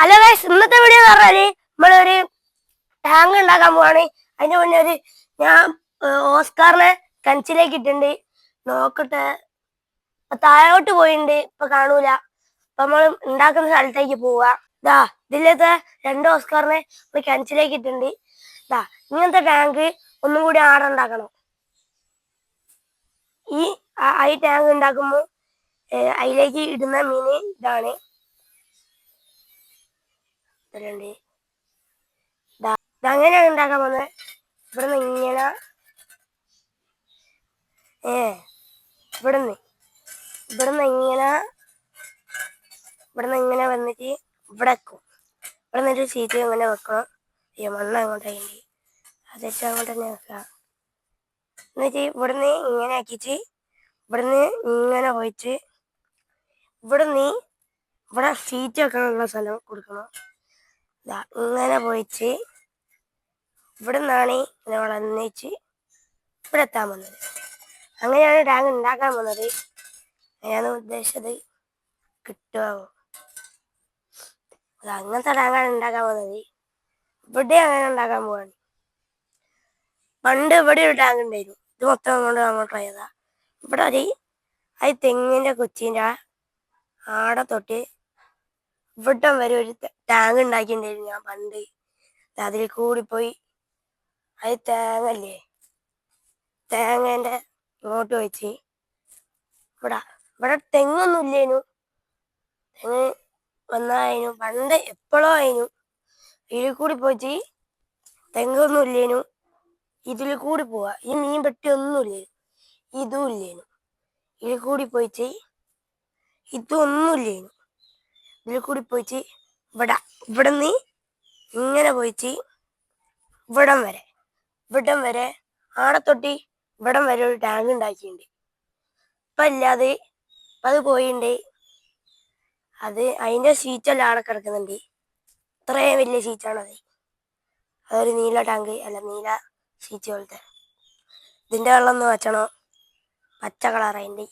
Hello guys, ഇന്നത്തെ video എന്ന് പറഞ്ഞാല് നമ്മളൊരു ടാങ്ക് ഉണ്ടാക്കാൻ പോവാണ്. അതിന്റെ മുന്നേ ഞാൻ ഓസ്കാറിനെ കഞ്ചിലേക്ക് ഇട്ടുണ്ട്. നോക്കട്ടെ, താഴോട്ട് പോയിട്ടുണ്ട്, ഇപ്പൊ കാണൂല. അപ്പൊ നമ്മൾ ഉണ്ടാക്കുന്ന സ്ഥലത്തേക്ക് പോവാ. ഇതിലത്തെ 2 ഓസ്കാറിനെ നമ്മൾ കഞ്ചിലേക്ക് ഇട്ടുണ്ട്. ഇങ്ങനത്തെ ടാങ്ക് ഒന്നും കൂടി ആടുണ്ടാക്കണം. ഈ ടാങ്ക് ഉണ്ടാക്കുമ്പോൾ അതിലേക്ക് ഇടുന്ന മീൻ ഇതാണ്. ഇതങ്ങനെയാണ് ഉണ്ടാക്കാൻ പോകുന്നത്. ഇവിടുന്ന് ഇങ്ങനെ ഇവിടുന്ന് ഇങ്ങനെ വന്നിട്ട് ഇവിടെ വെക്കും. ഇവിടെ നിന്നൊരു സീറ്റ് ഇങ്ങനെ വെക്കണം. മണ്ണ് അങ്ങോട്ടേക്ക് അതിട്ട് അങ്ങോട്ട് തന്നെ വെക്കാം. എന്നിട്ട് ഇവിടുന്ന് ഇങ്ങനെ ആക്കിയിട്ട് ഇവിടുന്ന് ഇങ്ങനെ പോയിട്ട് ഇവിടെ സീറ്റ് വെക്കാനുള്ള സ്ഥലം കൊടുക്കണം. ഇങ്ങനെ പോയിട്ട് ഇവിടെ നിന്നാണ് ഇങ്ങനെ വളർന്നിച്ച് ഇവിടെ എത്താൻ പോകുന്നത്. അങ്ങനെയാണ് ടാങ്ക് ഉണ്ടാക്കാൻ പോകുന്നത്. ഞാൻ ഉദ്ദേശിച്ചത് കിട്ടുമോ? അങ്ങനത്തെ ടാങ്കാണ് ഉണ്ടാക്കാൻ പോകുന്നത്. ഇവിടെ അങ്ങനെ ഉണ്ടാക്കാൻ പോവാണ്. പണ്ട് ഇവിടെ ഒരു ടാങ്ക് ഉണ്ടായിരുന്നു. ഇത് മൊത്തം കൊണ്ട് നമ്മൾ ട്രൈ ചെയ്താ. ഇവിടെ അത് തെങ്ങിൻ്റെ കൊച്ചിൻ്റെ ആടെ തൊട്ട് ഇവിടം വരെ ഒരു ടാങ്ക് ഉണ്ടാക്കിയിട്ടുണ്ടായിരുന്നു ഞാൻ പണ്ട്. അതിൽ കൂടി പോയി അത് തേങ്ങേൻ്റെ ഇങ്ങോട്ട് വെച്ച് ഇവിടെ തെങ്ങൊന്നും ഇല്ലേനു. തെങ്ങ് വന്നായിരുന്നു പണ്ട്, എപ്പോഴോ ആയിരുന്നു. ഇതിൽ കൂടി പോയിട്ട് തെങ്ങൊന്നും ഇല്ലേനു. ഇതിൽ കൂടി പോവാ. ഈ മീൻ പെട്ടി ഒന്നും ഇല്ലേനു, ഇതും ഇല്ലേനു. ഇതിൽ കൂടി പോയിട്ട് ഇതൊന്നും ഇല്ലേനു. ഇതിൽ കൂടി പോയിട്ട് ഇവിടുന്ന് ഇങ്ങനെ പോയിട്ട് ഇവിടം വരെ ആടെ തൊട്ടി ഇവിടം വരെ ഒരു ടാങ്ക് ഉണ്ടാക്കിയിട്ടുണ്ട്. ഇപ്പം ഇല്ലാതെ അത് പോയിട്ടുണ്ട്. അതിൻ്റെ ഷീറ്റെല്ലാം ആടെ കിടക്കുന്നുണ്ട്. ഇത്രയും വലിയ ഷീറ്റാണത്. അതൊരു നീല ടാങ്ക്, അല്ല നീല ഷീറ്റ് പോലത്തെ. ഇതിൻ്റെ വെള്ളം ഒന്ന് വെച്ചണോ, പച്ച കളറായിട്ട്.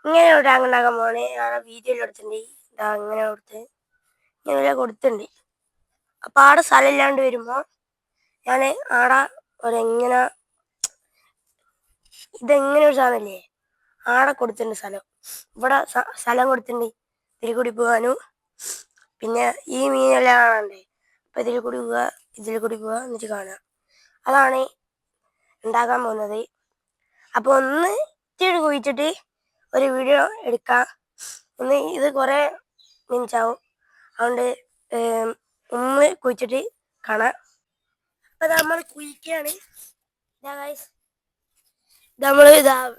ഇങ്ങനെ ഒരു ടാങ്ക് ഉണ്ടാക്കാൻ പോകണേ. ഞാൻ വീഡിയോയിൽ എടുത്തിട്ടുണ്ട്. ഇങ്ങനെ ഇങ്ങനെ കൊടുത്തിട്ടുണ്ട്. അപ്പം ആടെ സ്ഥലം ഇല്ലാണ്ട് വരുമ്പോൾ ഞാൻ ആടെ ഇതെങ്ങനെ ഒരു സാധനമില്ലേ, ആടെ കൊടുത്തിട്ടുണ്ട് സ്ഥലം. ഇവിടെ സ്ഥലം കൊടുത്തിട്ടുണ്ട് ഇതിൽ കൂടി പോകാനും. പിന്നെ ഈ മീനെല്ലാം കാണണ്ടേ, അപ്പം ഇതിൽ കൂടി പോവുക എന്നിട്ട് കാണുക. അതാണ് ഉണ്ടാക്കാൻ പോകുന്നത്. അപ്പോൾ ഒന്ന് ഇത്തിരി കുഴിച്ചിട്ട് ഒരു വീഡിയോ എടുക്കാം. ഇത് കുറേ മിനിറ്റാവും. അതുകൊണ്ട് കുഴിച്ചിട്ട് കാണാം. അപ്പം നമ്മൾ കുഴിക്കുകയാണ്.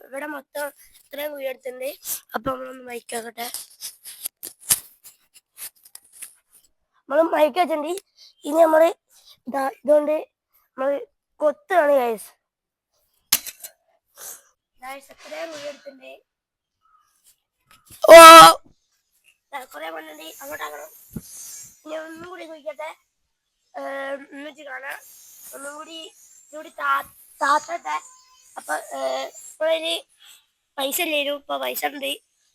ഇവിടെ മൊത്തം ഇത്രയും കുഴി എടുത്തിട്ടുണ്ട്. അപ്പം നമ്മളൊന്ന് മൈക്കാക്കട്ടെ. നമ്മൾ മൈക്ക് വെച്ചിട്ടുണ്ട്. ഇനി നമ്മൾ ഇതുകൊണ്ട് നമ്മൾ കൊത്തുകയാണ് ഗൈസ്. ഇത്രയും കുഴി എടുത്തിട്ടുണ്ട്. കുറേ മണ്ണുണ്ട്, അങ്ങോട്ടാക്കണം. ഇനി ഒന്നും കൂടി കുഴിക്കട്ടെ, എന്നിട്ട് കാണാം. ഒന്നും കൂടി താത്തട്ടെ. അപ്പൊ ഇപ്പോഴൊരു പൈസ ഇല്ലേനു, ഇപ്പൊ പൈസ ഉണ്ട്.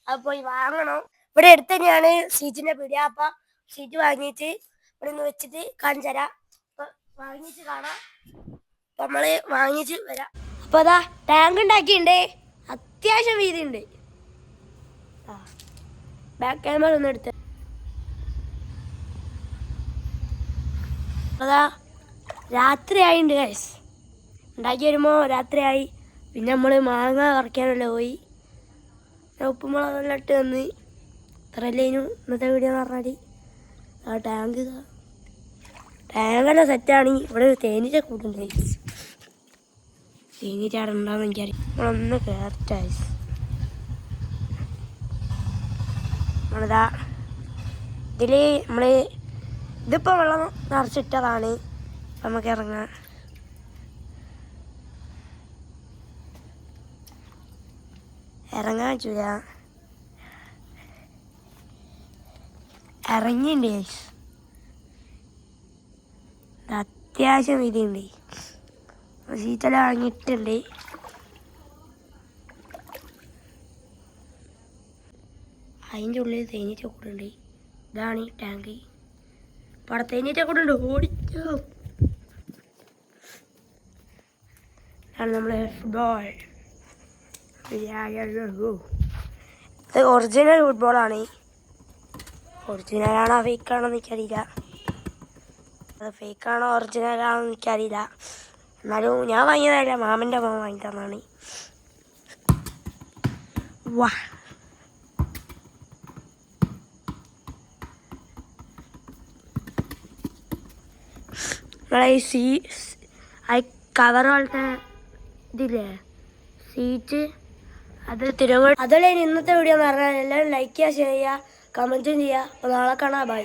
അത് പോയി വാങ്ങണം. ഇവിടെ അടുത്ത് തന്നെയാണ് സീറ്റിന്റെ പീടിക. അപ്പൊ സീറ്റ് വാങ്ങിയിട്ട് ഇവിടെ നിന്ന് വെച്ചിട്ട് കാണിച്ചു തരാം. അപ്പൊ വാങ്ങിയിട്ട് കാണാം. അപ്പൊ നമ്മള് വാങ്ങിച്ച് വരാം. അപ്പൊ ടാങ്ക് ഉണ്ടാക്കിയിട്ടുണ്ട്. അത്യാവശ്യം വീതി ഉണ്ട്. ബാക്ക് ക്യാമറ ഒന്ന് എടുത്ത്. രാത്രി ആയിട്ടുണ്ട് ഗൈസ്. ഉണ്ടാക്കി വരുമ്പോൾ രാത്രിയായി. പിന്നെ നമ്മൾ മാങ്ങ പറിക്കാനല്ലേ പോയി. ഉപ്പുമുളകെല്ലാം ഇട്ട് വന്ന്. ഇത്രയല്ലേനു ഇന്നത്തെ വീഡിയോ എന്ന് പറഞ്ഞാൽ. ടാങ്കെല്ലാം സെറ്റാണ്. ഇവിടെ ഒരു തേനീച്ച കൂടുണ്ട് ഗൈസ്. തേനീച്ച അവിടെ ഉണ്ടാകുന്ന എനിക്കറിയാം. നമ്മളൊന്ന് കയറട്ടെ ഗൈസ്. ഇതിപ്പോൾ വെള്ളം നിറച്ചിട്ടതാണ്. നമുക്ക് ഇറങ്ങാം. പറ്റൂല. ഇറങ്ങിണ്ട് ഗൈസ്. അത്യാവശ്യം വീതിയുണ്ട്. സീറ്റെല്ലാം ഇറങ്ങിയിട്ടുണ്ട്. അതിൻ്റെ ഉള്ളിൽ തേനീച്ചക്കൂട് ഉണ്ട്. ഇതാണ് ഈ ടാങ്ക്. അപ്പോൾ അവിടെ തേനീച്ചക്കൂട് ഉണ്ട്. ഓടിച്ചോ. ഇതാണ് നമ്മളെ ഫുട്ബോൾ. ഇത് ഒറിജിനൽ ഫുട്ബോളാണ്. ഒറിജിനലാണോ ഫേക്കാണോ എന്ന് എനിക്കറിയില്ല. അത് ഫേക്കാണോ ഒറിജിനലാണോ എന്ന് എനിക്കറിയില്ല. എന്നാലും ഞാൻ വാങ്ങിയതല്ല, മാമൻ്റെ അമ്മ വാങ്ങി തന്നാണ്. വാ, നമ്മളെ ഈ കവർ പോലത്തെ ഇതില്ലേ സീറ്റ്, അത് തിരുവനന്തപുരം. അതല്ലേ ഇന്നത്തെ വീഡിയോ എന്ന് പറഞ്ഞാൽ എല്ലാവരും ലൈക്ക് ചെയ്യുക, ഷെയർ ചെയ്യുക, കമൻറ്റും ചെയ്യുക. അപ്പോൾ നാളെ കാണാം. ബൈ.